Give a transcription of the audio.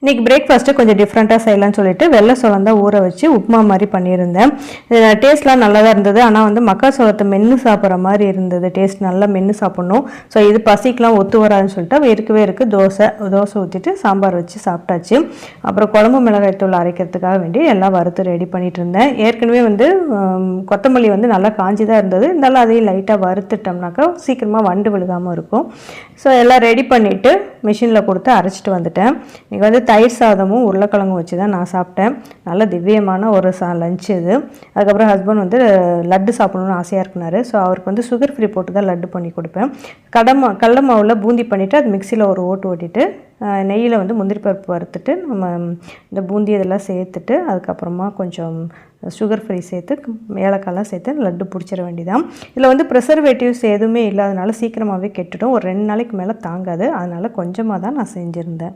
இன்றைக்கி பிரேக்ஃபாஸ்ட்டு கொஞ்சம் டிஃப்ரெண்ட்டாக செய்யலாம்னு சொல்லிட்டு வெள்ளை சோளம் தான் ஊற வச்சு உப்புமா மாதிரி பண்ணியிருந்தேன். டேஸ்ட்லாம் நல்லா தான் இருந்தது. ஆனால் வந்து மக்கா சோளத்தை மென்று சாப்பிட்ற மாதிரி இருந்தது. டேஸ்ட் நல்லா மென்று சாப்பிட்ணும். ஸோ இது பசிக்கெலாம் ஒத்து வராதுன்னு சொல்லிட்டு இருக்கவே தோசை ஊற்றிட்டு சாம்பார் வச்சு சாப்பிட்டாச்சு. அப்புறம் குழம்பு மிளகாய் தூள் அரைக்கிறதுக்காக வேண்டி எல்லாம் வறுத்து ரெடி பண்ணிகிட்டு இருந்தேன். ஏற்கனவே வந்து கொத்தமல்லி வந்து நல்லா காஞ்சி தான் இருந்தது. இருந்தாலும் அதையும் லைட்டாக வறுத்துட்டோம்னாக்கா சீக்கிரமாக வண்டு விழுகாமல் இருக்கும். ஸோ எல்லாம் ரெடி பண்ணிவிட்டு மிஷினில் கொடுத்து அரைச்சிட்டு வந்துட்டேன். இன்றைக்கி வந்து தயிர் சாதமும் உருளைக்கிழங்கும் வச்சு தான் நான் சாப்பிட்டேன். நல்ல திவ்யமான ஒரு லஞ்ச் இது. அதுக்கப்புறம் ஹஸ்பண்ட் வந்து லட்டு சாப்பிடணுன்னு ஆசையாக இருக்குனாரு. ஸோ அவருக்கு வந்து சுகர் ஃப்ரீ போட்டு தான் லட்டு பண்ணி கொடுப்பேன். கடல மாவில் பூந்தி பண்ணிவிட்டு அது மிக்சியில் ஒரு ஓட்டிட்டு நெய்யில் வந்து முந்திரி பருப்பு வறுத்துட்டு நம்ம இந்த பூந்தி இதெல்லாம் சேர்த்துட்டு அதுக்கப்புறமா கொஞ்சம் சுகர் ஃப்ரீ சேர்த்து ஏலக்காயெல்லாம் சேர்த்து லட்டு பிடிச்சிட வேண்டியதான். இதில் வந்து ப்ரிசர்வேட்டிவ்ஸ் எதுவுமே இல்லாதனால சீக்கிரமாகவே கெட்டுடும். ஒரு 2 நாளைக்கு மேலே தாங்காது. அதனால் கொஞ்சமாக தான் நான் செஞ்சுருந்தேன்.